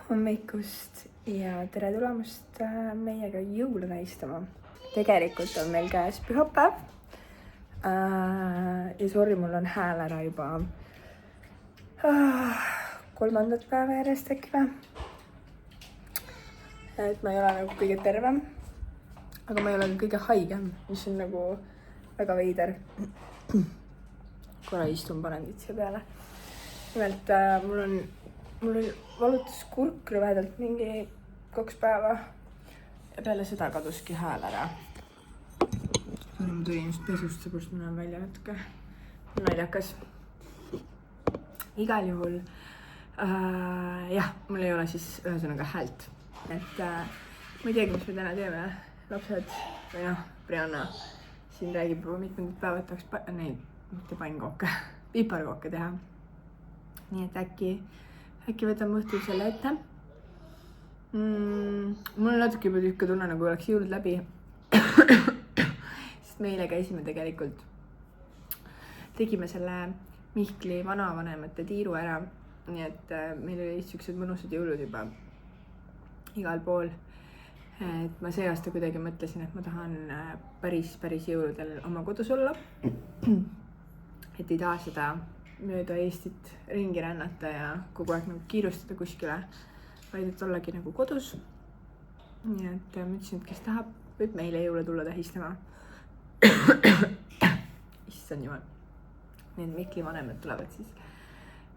hommikust ja tere tulemast meiega jõule tähistama. Tegelikult on meil käes pühapäev. Ja sorry, mul on hääl ära juba 3. päeva järjest äkki või. Et ma ei ole nagu kõige tervem, aga ma ei ole ka kõige haigem, mis on nagu väga veider. Korra istun, panen siia peale. Nimelt mul valutas kurk rõvedalt mingi 2 päeva ja peale seda kaduski hääl ära. Ma tulin just pesust, seepärast ma näen välja natuke naljakas. Igal juhul, jah, mul ei ole siis ühesõnaga häält. Et ma ei teagi, mis me täna teeme. Lapsed või Brianna siin räägib juba mitmendat päeva, et tahaks mitte pannkooke, piparkooke teha. Nii et äkki võtame õhtul selle ette. Mul on natuke juba tükka tunne, nagu oleks jõulud läbi. Sest meile käisime tegelikult, tegime selle Mihkli vanavanemate tiiru ära. Nii et meil oli siuksed mõnusad jõulud juba igal pool. Et ma see aasta kuidagi mõtlesin, et ma tahan päris jõuludel oma kodus olla. Et ei taha seda mööda Eestit ringi rännata ja kogu aeg nagu kiirustada kuskile, vaid et ollagi nagu kodus. Nii et ma ütlesin, et kes tahab, võib meile jõule tulla tähistama. Issand jumal. Need Mihkli vanemad tulevad siis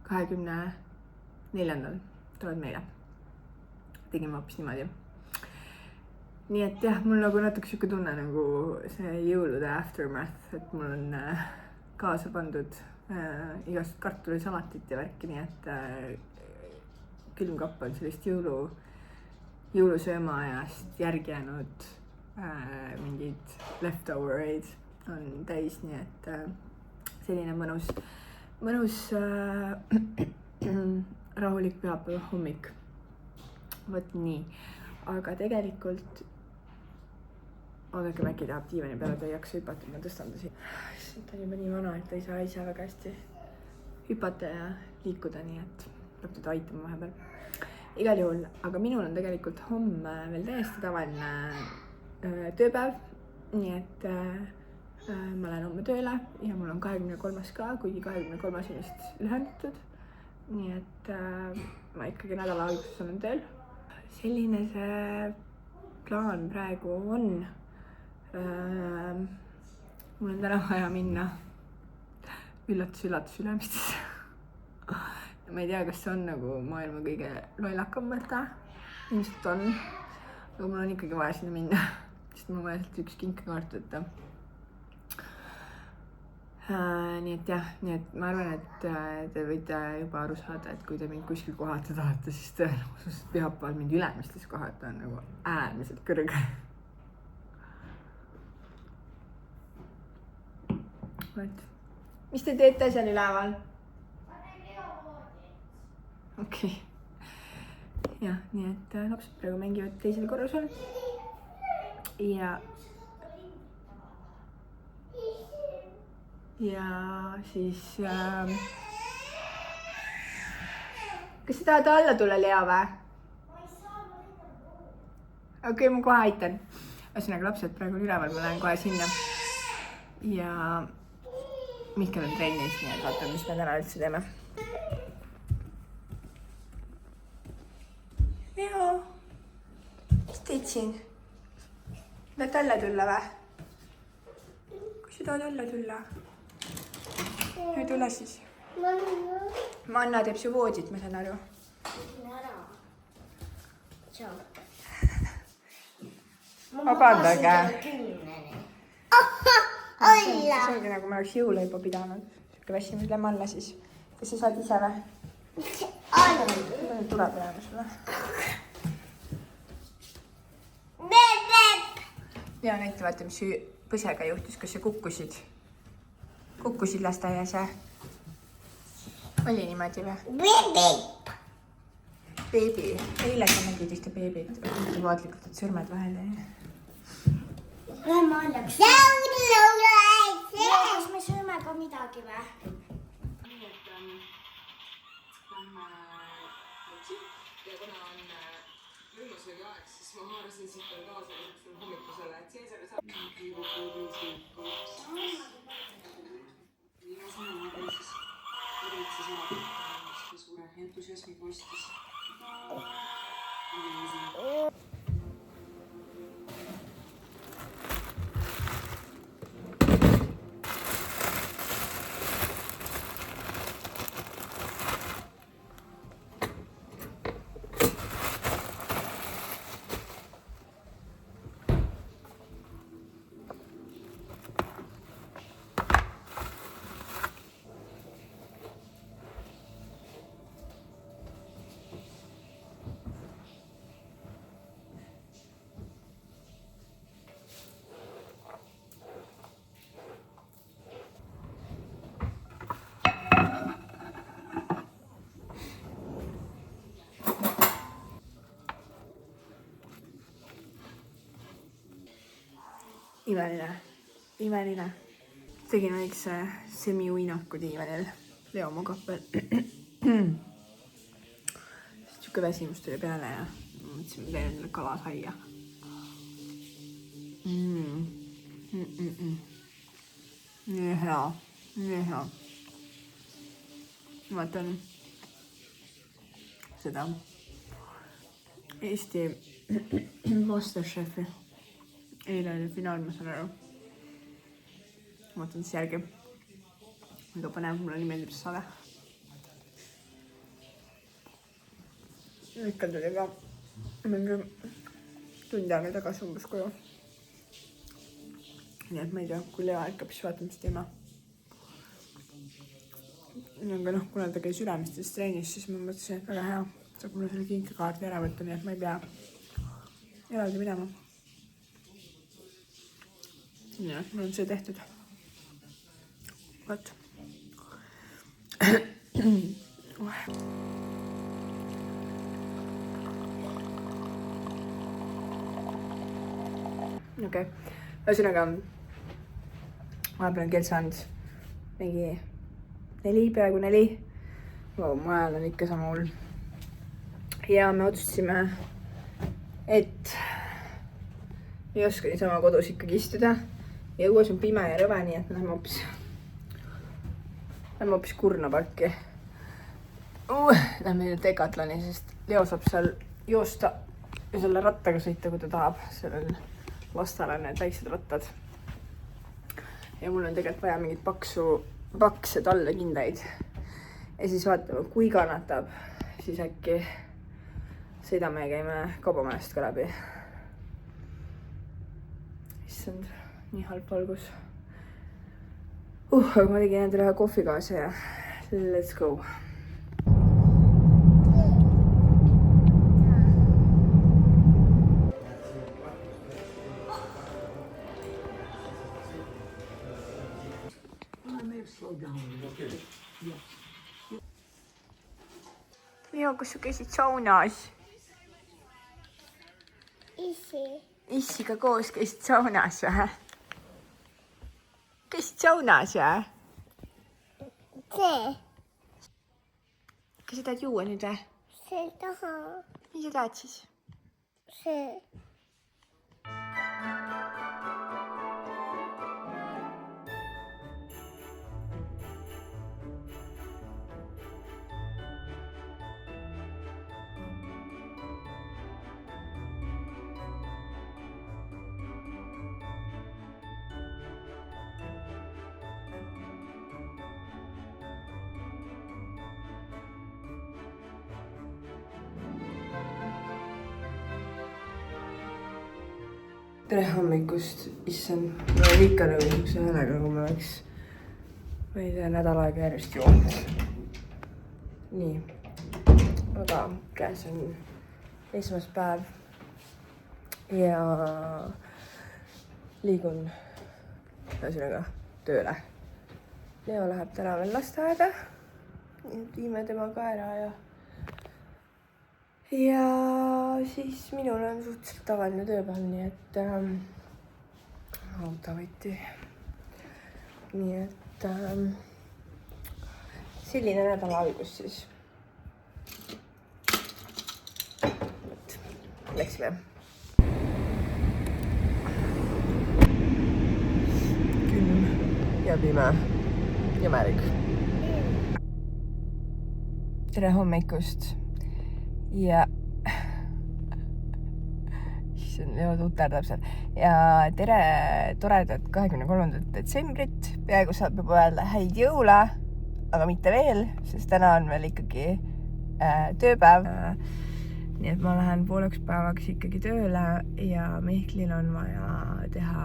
24. tulevad meile. Tegime hoopis niimoodi. Nii et jah, mul nagu natuke siuke tunne nagu see jõulude aftermath, et mul on kaasa pandud igast kartulisalatit ja värki, nii et külmkapp on sellist jõulusööma ajast järgi jäänud mingid leftovereid on täis, nii et selline mõnus rahulik pühapäeva hommik. Võt nii, aga tegelikult oodake, äkki tahab diivani peale, ta ei jaksa hüpata, ma tõstan ta siin. Ta on juba nii vana, et ta ei saa ise väga hästi hüpata ja liikuda, nii et peab teda aitama vahepeal. Igal juhul, aga minul on tegelikult homme veel täiesti tavaline tööpäev, nii et ma lähen homme tööle ja mul on 23. ka, kuigi 23. on vist lühendatud. Nii et ma ikkagi nädala alguses olen tööl. Selline see plaan praegu on. Mul on täna vaja minna üllatus Ülemistesse. Ma ei tea, kas see on nagu maailma kõige lollakam mõte. Ilmselt on, aga mul on ikkagi vaja sinna minna, sest mul on vaja sealt üks kinkekaart võtta. Nii et jah, ma arvan, et te võite juba aru saada, et kui te mind kuskil kohata tahate, siis tõenäosus pühapäeval mind Ülemistes kohata on nagu äärmiselt kõrge. Mis te teete seal üleval? Okei. Jah, nii et lapsed praegu mängivad teisel korrusel. Ja siis kas sa tahad alla tulla, Lea või? Okei, ma kohe aitan. Ühesõnaga lapsed praegu on üleval, ma lähen kohe sinna. Ja Mihkel on trennis, nii et vaatame, mis me täna üldse teeme. Lea, mis teed siin? Tahad alla tulla või? Kui sa tahad alla tulla? Ei tule siis. Manna teeb su voodit, ma saan aru. Vabandage. See ongi nagu ma oleks jõule juba pidanud. Siuke väsimus lämme alla siis. Kas sa saad ise või? Tuleb jääma sulle. Ja näite vaata, mis su põsega juhtus, kas sa kukkusid? Kukkusid lasteaias või? Oli niimoodi või? Beebi. Eile sa nägid ühte beebit. Vaatlikult, et sõrmed vahel ei. Ma annaks. Kas me sööme ka midagi või? ja kuna on rünmasöögi aeg, siis ma haarasin siit veel kaasa niisugusele hommikusele, et Seesari saab viimasena vaadin siis ürituse saada suure entusiasmiga ostis. Imeline. Tegin väikse semi-uinaku diivanil Leo magab veel. Siuke väsimus tuli peale ja mõtlesin, ma teen endale kalasaia. Nii hea. Ma vaatan seda Eesti Masterchefi. Eile oli finaal, ma saan aru. Ma vaatan siis järgi. Väga põnev, mulle nii meeldib see saade. Ikka tuli ka mingi tund aega tagasi umbes koju. Nii et ma ei tea, kui Lea ikkab, siis vaatame, mis teeme. Aga noh, kuna ta käis Ülemistes treenis, siis ma mõtlesin, et väga hea. Saab mulle selle kinkekaardi ära võtta, nii et ma ei pea eraldi minema. Ja, mul on see tehtud. Võt. Okei. Ühesõnaga, vahepeal on kell saanud mingi 4, peaaegu 4. Mu ajal on ikka sama hull. Ja me otsustasime, et ei oska niisama kodus ikkagi istuda. Ja õues on pime ja rõve, nii et lähme hoopis Kurnaparki. Lähme Decathloni, sest Leo saab seal joosta ja selle rattaga sõita, kui ta tahab. Sellel lastele need väiksed rattad. Ja mul on tegelikult vaja mingit pakse tallekindaid. Ja siis vaatame, kui kannatab, siis äkki sõidame ja käime kaubamajast ka läbi. Issand, nii halb valgus. Aga ma tegin endale ühe kohvi kaasa ja let's go. Leo, kas sa käisid saunas? Issiga koos käisid saunas või? Käisid saunas või? See. Kas sa tahad juua nüüd või? See taha. Mis sa tahad siis? See. Tere hommikust, issand, ma olen ikka nagu niisuguse häälega, kui ma oleks ma ei tea, nädal aega järjest joonud. Nii, aga käes on esmaspäev ja liigun ühesõnaga tööle. Leo läheb täna veel lasteaeda, viime tema ka ära ja siis minul on suhteliselt tavaline tööpäev, nii et autovõti. Nii et selline nädala algus siis. läksime. Külm ja pime ja märg. Tere hommikust ja tuterdab seal ja tere toredat 23. detsembrit, peaaegu saab juba öelda häid jõule, aga mitte veel, sest täna on veel ikkagi tööpäev. Nii et ma lähen pooleks päevaks ikkagi tööle ja Mihklil on vaja teha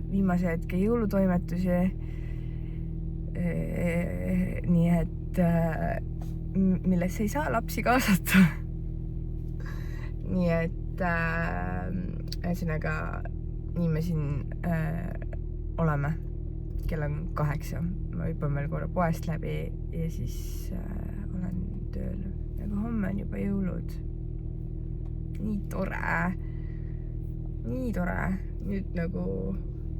viimase hetke jõulutoimetusi. Nii et millesse ei saa lapsi kaasata. Nii et ühesõnaga nii me siin oleme. Kell on 8. Ma hüppan veel korra poest läbi ja siis olen tööl. Aga homme on juba jõulud. Nii tore. Nii tore. Nüüd nagu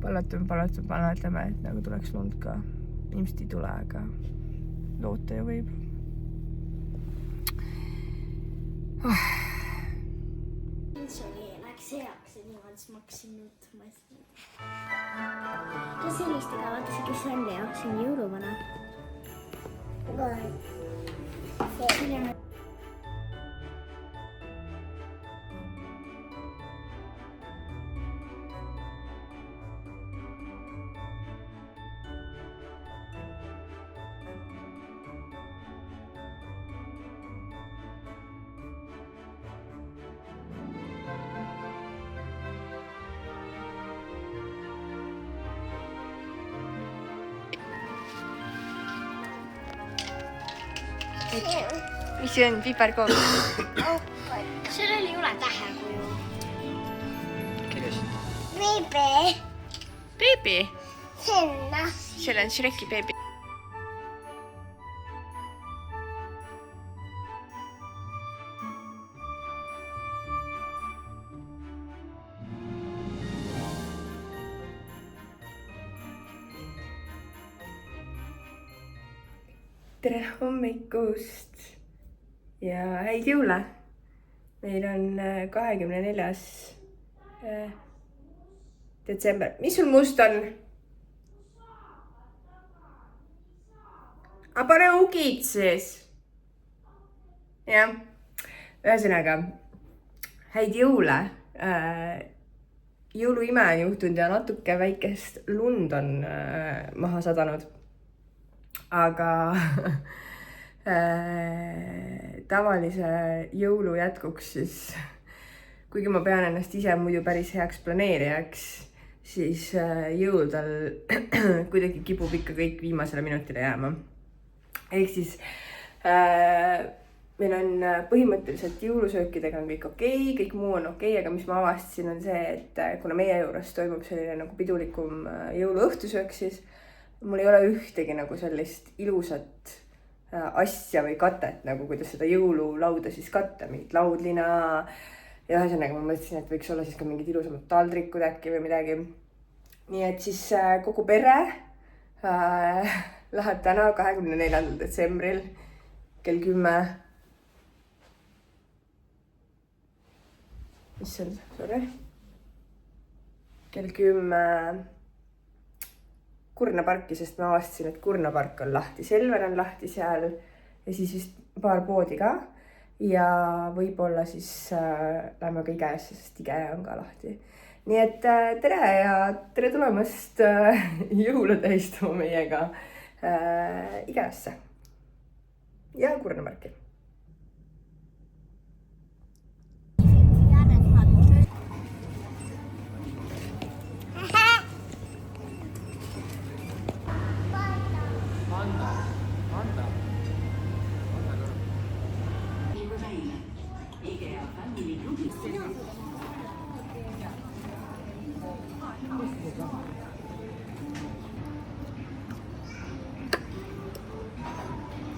palvetame, et nagu tuleks lund ka. Ilmselt ei tule, aga loota ju võib. Läks heaks ja niimoodi, siis ma hakkasin nutma. Ja sellistega, vaata see, kes on Leo, see on jõuluvana. Mis see on? Piparkook? Seal oli jule tähekuju. Kirjas? Beebi. Beebi? Sinna. Seal on Shreki beebi. Tere hommikust ja häid jõule. Meil on 24. detsember. Mis sul must on? Aga pane ugid siis. Jah. Ühesõnaga, häid jõule. Jõuluime on juhtunud ja natuke väikest lund on maha sadanud. Aga tavalise jõulu jätkuks siis, kuigi ma pean ennast ise muidu päris heaks planeerijaks, siis jõuludel kuidagi kipub ikka kõik viimasele minutile jääma. Ehk siis meil on põhimõtteliselt jõulusöökidega on kõik okei, kõik muu on okei, aga mis ma avastasin on see, et kuna meie juures toimub selline nagu pidulikum jõuluõhtusöök, siis mul ei ole ühtegi nagu sellist ilusat asja või katet, nagu kuidas seda jõululauda siis katta, mingit laudlina. Ja ühesõnaga ma mõtlesin, et võiks olla siis ka mingid ilusamad taldrikud äkki või midagi. Nii et siis kogu pere läheb täna 24. detsembril kell 10. Issand, sorry. Kell 10 Kurna parki, sest ma avastasin, et Kurna park on lahti. Selver on lahti seal ja siis vist paar poodi ka. Ja võib-olla siis läheme ka IKEA-sse, sest IKEA on ka lahti. Nii et tere ja tere tulemast jõule tähistama meiega IKEA-sse ja Kurna parki.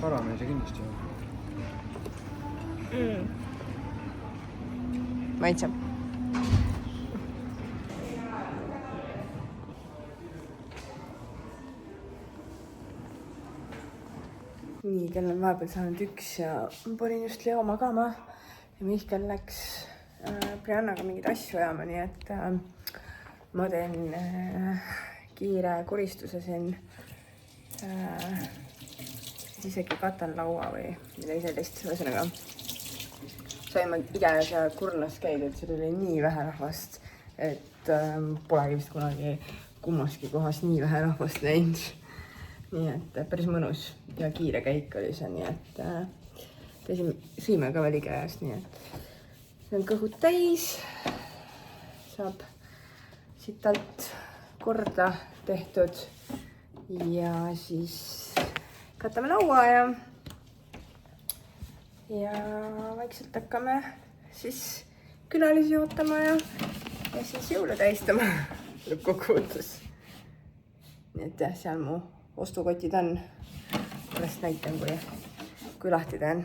Karamees ja kindlasti on. Maitseb. Nii, kell on vahepeal saanud 1 ja ma panin just Leo magama ja Mihkel läks Briannaga mingeid asju ajama, nii et ma teen kiire koristuse siin. Isegi katan laua või midagi sellist. Ühesõnaga, saime Igeas ja Kurlas käidud, seal oli nii vähe rahvast, et polegi vist kunagi kummaski kohas nii vähe rahvast näinud. Nii et päris mõnus ja kiire käik oli see, nii et sõime ka veel Igeas, nii et see on kõhud täis. Saab siit alt korda tehtud ja siis katame laua ja vaikselt hakkame siis külalisi ootama ja siis jõule tähistama lõppkokkuvõttes. Nii et jah, seal mu ostukotid on. Pärast näitan, kui lahti teen.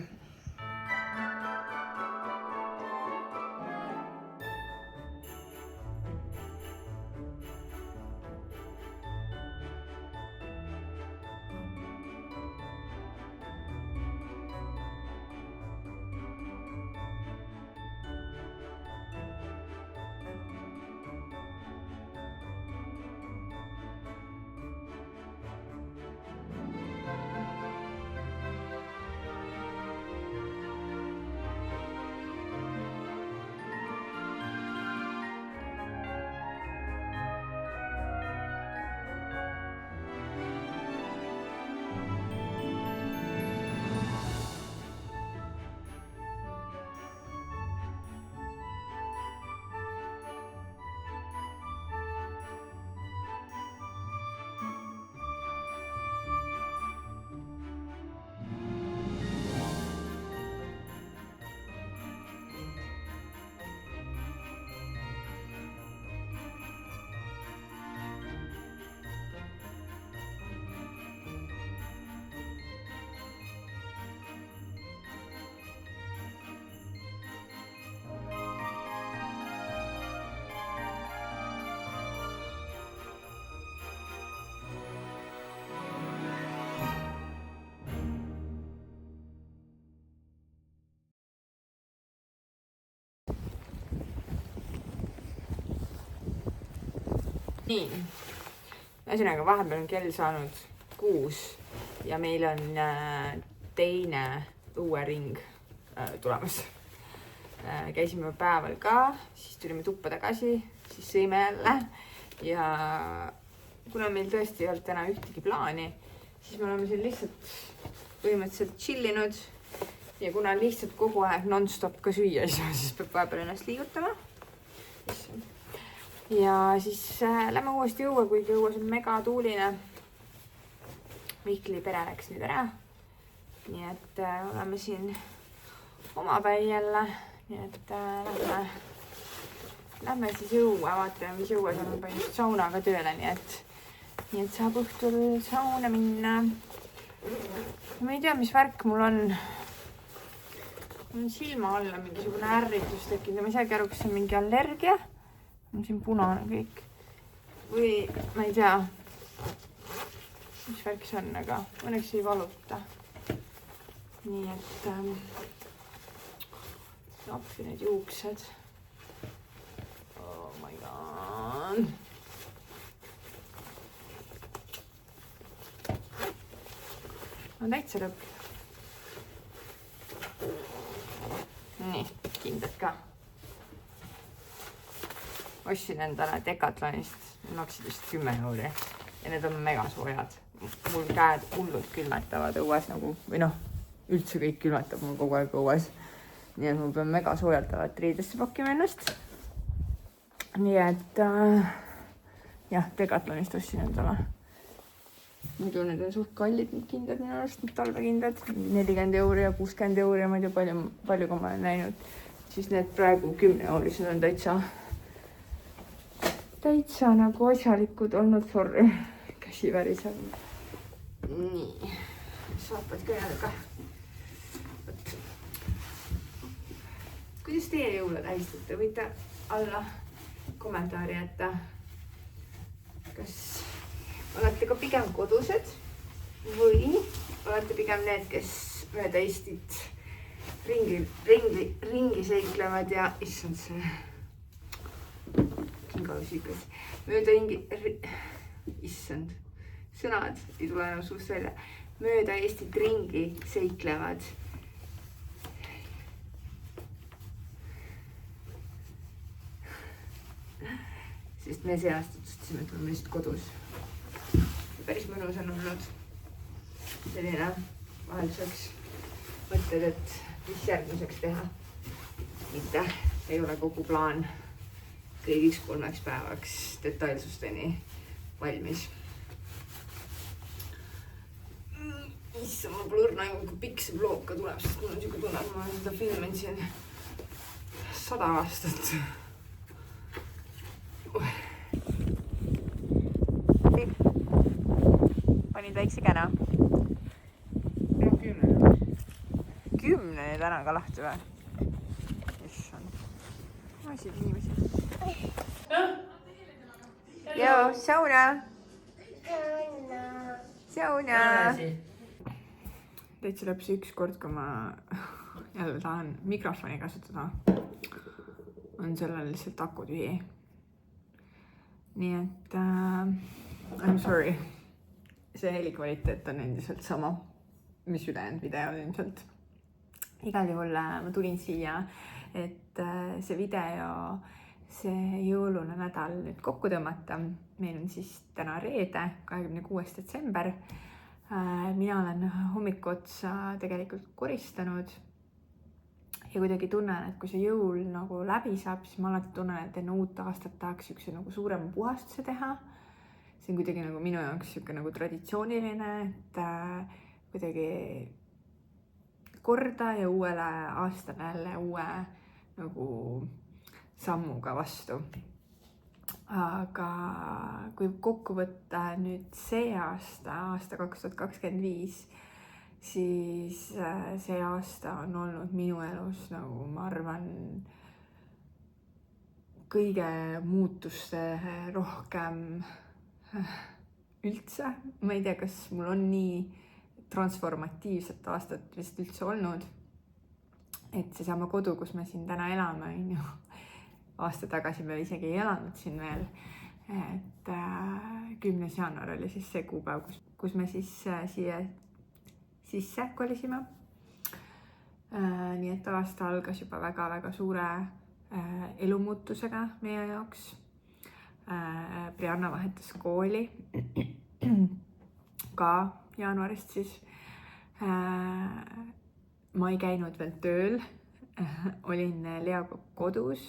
Nii, ühesõnaga vahepeal on kell saanud 6 ja meil on teine õuering tulemas. Käisime päeval ka, siis tulime tuppa tagasi, siis sõime jälle ja kuna meil tõesti ei olnud täna ühtegi plaani, siis me oleme siin lihtsalt põhimõtteliselt chillinud ja kuna lihtsalt kogu aeg non-stop ka süüa ei saa, siis peab vahepeal ennast liigutama. Ja siis lähme uuesti õue, kuigi õues on mega tuuline. Mihkli pere läks nüüd ära. Nii et oleme siin omapäi jälle. Nii et lähme siis õue, vaatame, mis õues on palju saunaga tööle. Nii et saab õhtul sauna minna. Ma ei tea, mis värk mul on. Mul on silma alla mingisugune ärritus tekkinud. Ma ei saagi aru, kas see on mingi allergia. On siin punane kõik. Või ma ei tea, mis värk see on, aga õnneks ei valuta. Nii et appi need juuksed. Oh my god. On täitsa lõpp. Nii, kindlad ka. Ostsin endale Decathlonist, maksid vist 10 € ja need on mega soojad. Mul käed hullult külmetavad õues nagu, või noh, üldse kõik külmetab mul kogu aeg õues. Nii et mul peab mega soojaldavad riidesse pakkima ennast. Nii et jah, Decathlonist ostsin endale. Muidu need on suht kallid need kindad minu arust, need talvekindad. 40 € ja 60 € ja ma ei tea palju kui ma olen näinud. Siis need praegu 10 € on täitsa nagu asjalikud olnud, sorry, käsi väriseb. Nii, saapad ka jälle. Kuidas teie jõule tähistate? Võite alla kommentaari jätta. Kas olete ka pigem kodused või olete pigem need, kes mööda Eestit ringi seiklevad ja issand see kingalusikas mööda issand, sõnad ei tule enam suust välja, mööda Eestit ringi seiklevad. Sest me see aasta otsustasime, et oleme lihtsalt kodus. Päris mõnus on olnud selline vahelduseks mõtted, et mis järgmiseks teha. Mitte ei ole kogu plaan kõigiks 3 päevaks detailsusteni valmis. Issa, mul pole õrna aimu, kui pikk see vlog ka tuleb, sest mul on siuke tunne, et ma olen seda filmin siin 100 aastat. Panid väikse käna? No 10. 10 täna ka lahti või? Issand. Ma siin inimesi. Joo, sauna. Sauna. Täitsa lõpsi üks kord, kui ma jälle tahan mikrofoni kasutada, on sellel lihtsalt aku tühi. Nii et I'm sorry. See helikvaliteet on endiselt sama, mis ülejäänud videod ilmselt. Igal juhul ma tulin siia, et see video, see jõulune nädal nüüd kokku tõmmata. Meil on siis täna reede, 26. detsember. Mina olen hommiku otsa tegelikult koristanud ja kuidagi tunnen, et kui see jõul nagu läbi saab, siis ma alati tunnen, et enne uut aastat tahaks üks nagu suurema puhastuse teha. See on kuidagi nagu minu jaoks siuke nagu traditsiooniline, et kuidagi korda ja uuele aastane jälle uue nagu sammuga vastu. Aga kui kokku võtta nüüd see aasta 2025, siis see aasta on olnud minu elus nagu ma arvan kõige muutuste rohkem üldse. Ma ei tea, kas mul on nii transformatiivset aastat vist üldse olnud. Et seesama kodu, kus me siin täna elame, on ju. Aasta tagasi me isegi ei elanud siin veel. Et 10. jaanuar oli siis see kuupäev, kus me siis siia sisse kolisime. Nii et aasta algas juba väga-väga suure elumuutusega meie jaoks. Brianna vahetas kooli ka jaanuarist siis. Ma ei käinud veel tööl, olin Leoga kodus.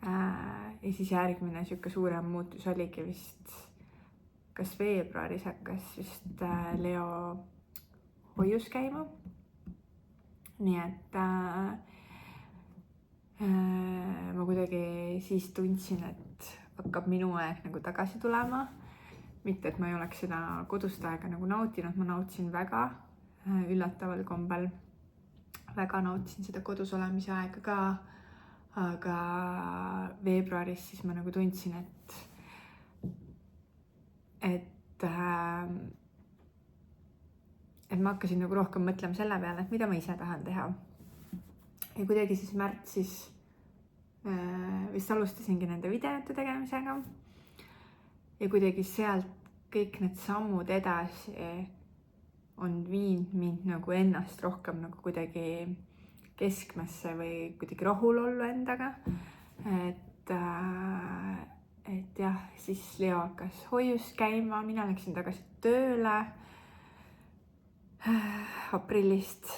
Ja siis järgmine siuke suurem muutus oligi vist kas veebruaris hakkas vist Leo hoius käima. Nii et ma kuidagi siis tundsin, et hakkab minu aeg nagu tagasi tulema. Mitte, et ma ei oleks seda kodust aega nagu nautinud, ma nautisin väga üllataval kombel. Väga nautisin seda kodus olemise aega ka, aga veebruaris siis ma nagu tundsin, et ma hakkasin nagu rohkem mõtlema selle peale, et mida ma ise tahan teha. Ja kuidagi siis märtsis vist alustasingi nende videote tegemisega. Ja kuidagi sealt kõik need sammud edasi on viinud mind nagu ennast rohkem nagu kuidagi keskmesse või kuidagi rahulollu endaga. Et jah, siis Leo hakkas hoius käima, mina läksin tagasi tööle aprillist.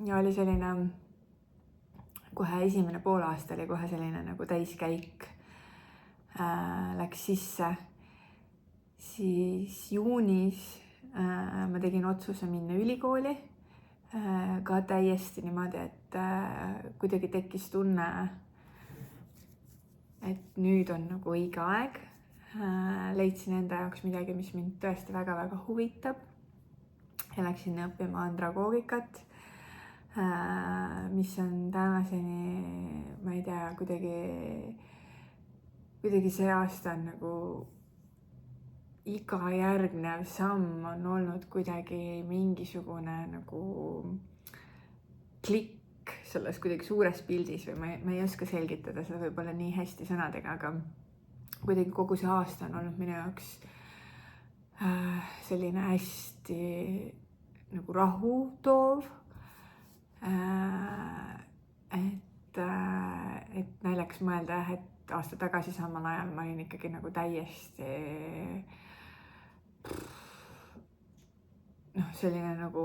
Ja oli selline, kohe esimene poolaasta oli kohe selline nagu täiskäik. Läks sisse. Siis juunis ma tegin otsuse minna ülikooli. Ka täiesti niimoodi, et kuidagi tekkis tunne, et nüüd on nagu õige aeg. Leidsin enda jaoks midagi, mis mind tõesti väga-väga huvitab. Ja läksin õppima andragoogikat, mis on tänaseni, ma ei tea, kuidagi see aasta on nagu iga järgnev samm on olnud kuidagi mingisugune nagu klikk selles kuidagi suures pildis või ma ei oska selgitada seda võib-olla nii hästi sõnadega, aga kuidagi kogu see aasta on olnud minu jaoks selline hästi nagu rahu toov. Et naljakas mõelda, et aasta tagasi samal ajal ma olin ikkagi nagu täiesti selline nagu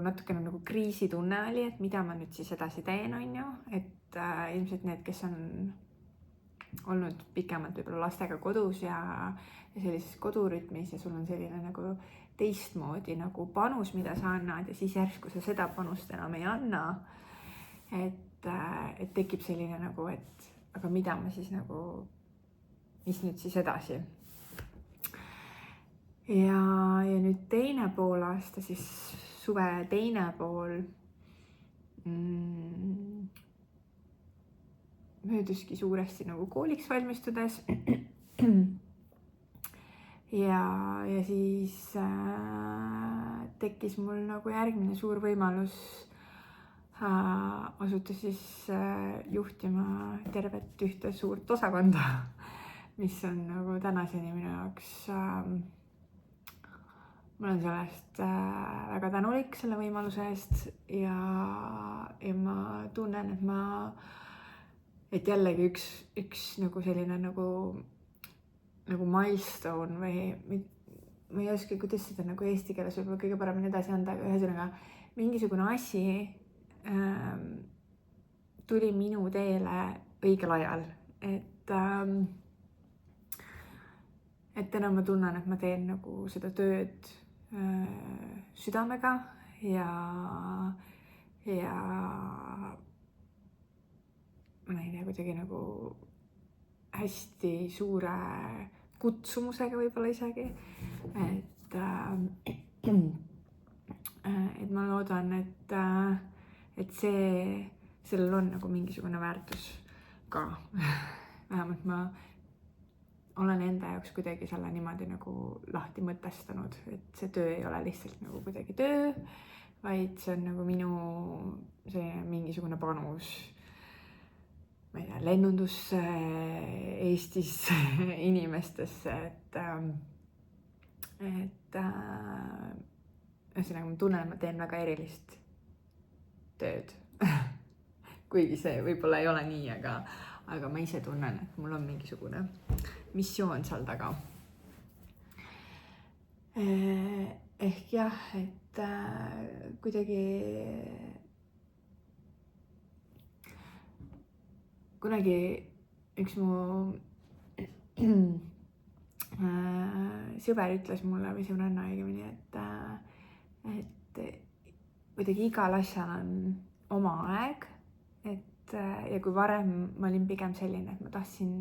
natukene nagu kriisitunne oli, et mida ma nüüd siis edasi teen, on ju, et ilmselt need, kes on olnud pikemalt võib-olla lastega kodus ja sellises kodurütmis ja sul on selline nagu teistmoodi nagu panus, mida sa annad ja siis järsku sa seda panust enam ei anna. Et tekib selline nagu, et aga mida ma siis nagu, mis nüüd siis edasi. Ja nüüd teine poolaasta, siis suve teine pool mööduski suuresti nagu kooliks valmistudes. Ja siis tekkis mul nagu järgmine suur võimalus asuda siis juhtima tervet ühte suurt osakonda, mis on nagu tänaseni minu jaoks, ma olen sellest väga tänulik selle võimaluse eest ja ma tunnen, et jällegi üks nagu selline nagu milestone või ma ei oska, kuidas seda nagu eesti keeles võib-olla kõige paremini edasi anda, aga ühesõnaga mingisugune asi tuli minu teele õigel ajal, et täna ma tunnen, et ma teen nagu seda tööd südamega ja ma ei tea, kuidagi nagu hästi suure kutsumusega võib-olla isegi, et ma loodan, et sellel on nagu mingisugune väärtus ka. Vähemalt ma olen enda jaoks kuidagi selle niimoodi nagu lahti mõtestanud, et see töö ei ole lihtsalt nagu kuidagi töö, vaid see on nagu minu selline mingisugune panus, ma ei tea, lennundusse, Eestisse, inimestesse, et ühesõnaga ma tunnen, et ma teen väga erilist tööd. Kuigi see võib-olla ei ole nii, aga ma ise tunnen, et mul on mingisugune missioon seal taga. Ehk jah, et kuidagi kunagi üks mu sõber ütles mulle või sõbranna õigemini, et kuidagi igal asjal on oma aeg, ja kui varem ma olin pigem selline, et ma tahtsin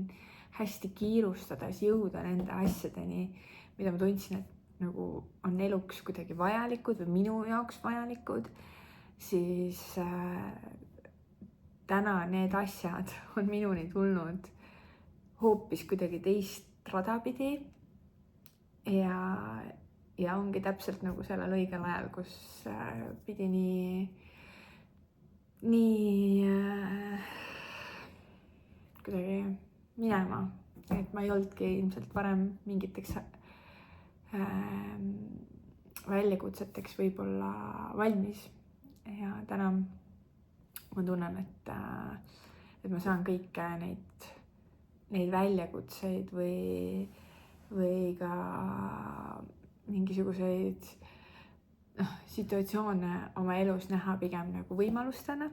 hästi kiirustades jõuda nende asjadeni, mida ma tundsin, et nagu on eluks kuidagi vajalikud või minu jaoks vajalikud, siis täna need asjad on minuni tulnud hoopis kuidagi teist rada pidi ja ongi täpselt nagu sellel õigel ajal, kus pidi nii kuidagi minema, et ma ei olnudki ilmselt varem mingiteks väljakutseteks võib-olla valmis ja täna ma tunnen, et ma saan kõike neid väljakutseid või ka mingisuguseid situatsioone oma elus näha pigem nagu võimalustena.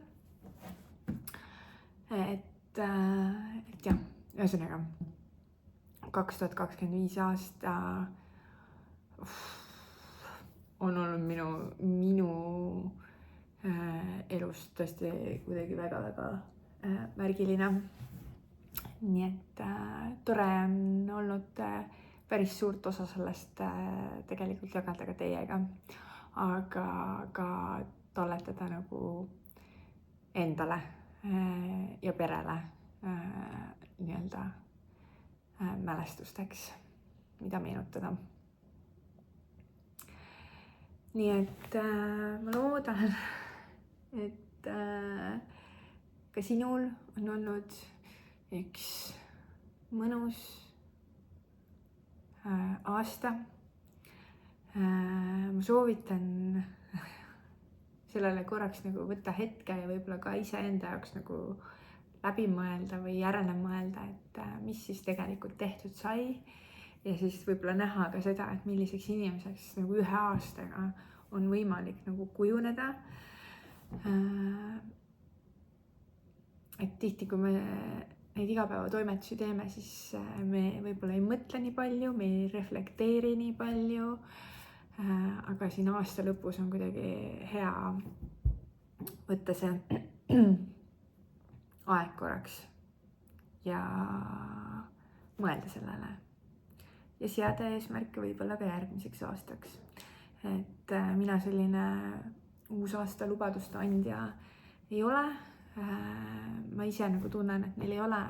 Et jah, ühesõnaga 2025 aasta on olnud minu elust tõesti kuidagi väga-väga märgiline. Nii et tore on olnud päris suurt osa sellest tegelikult jagada ka teiega, aga ka talletada nagu endale ja perele nii-öelda mälestusteks, mida meenutada. nii et ma loodan, et ka sinul on olnud üks mõnus aasta. Ma soovitan sellele korraks nagu võtta hetke ja võib-olla ka iseenda jaoks nagu läbi mõelda või järele mõelda, et mis siis tegelikult tehtud sai. Ja siis võib-olla näha ka seda, et milliseks inimeseks nagu 1 aastaga on võimalik nagu kujuneda. Et tihti, kui me neid igapäevatoimetusi teeme, siis me võib-olla ei mõtle nii palju, me ei reflekteeri nii palju. Aga siin aasta lõpus on kuidagi hea võtta see aeg korraks ja mõelda sellele. Ja seada eesmärke võib-olla ka järgmiseks aastaks. Et mina selline uusaasta lubaduste andja ei ole. Ma ise nagu tunnen, et neil ei ole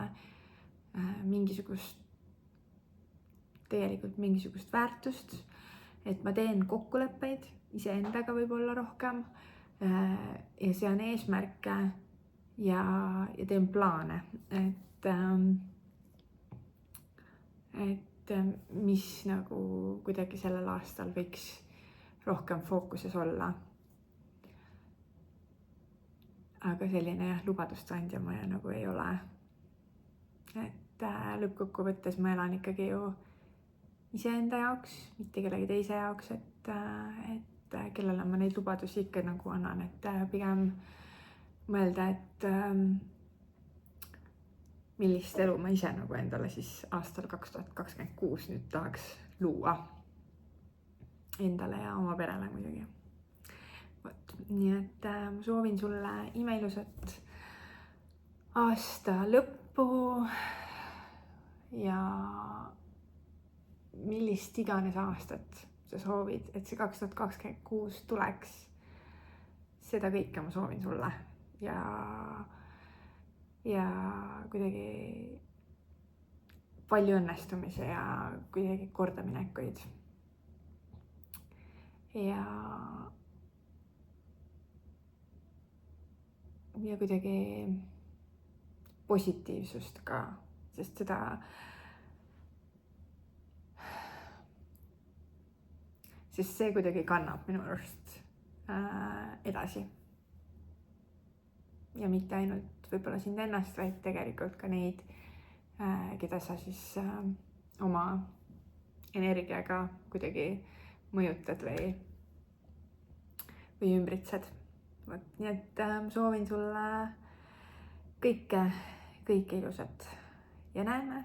tegelikult mingisugust väärtust. Et ma teen kokkuleppeid iseendaga võib-olla rohkem ja sean eesmärke ja teen plaane, et mis nagu kuidagi sellel aastal võiks rohkem fookuses olla. Aga selline lubaduste andja ma nagu ei ole. Et lõppkokkuvõttes ma elan ikkagi ju iseenda jaoks, mitte kellegi teise jaoks, et kellele ma neid lubadusi ikka nagu annan, et pigem mõelda, et millist elu ma ise nagu endale siis aastal 2026 nüüd tahaks luua endale ja oma perele muidugi. Nii et ma soovin sulle imeilusat aasta lõppu ja millist iganes aastat sa soovid, et see 2026 tuleks. Seda kõike ma soovin sulle ja kuidagi palju õnnestumisi ja kuidagi kordaminekuid. Ja kuidagi positiivsust ka, sest see kuidagi kannab minu arust edasi. Ja mitte ainult võib-olla sind ennast, vaid tegelikult ka neid, keda sa siis oma energiaga kuidagi mõjutad või ümbritsed. Nii et soovin sulle kõike ilusat ja näeme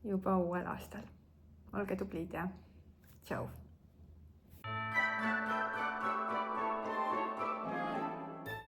juba uuel aastal. Olge tublid ja tšau!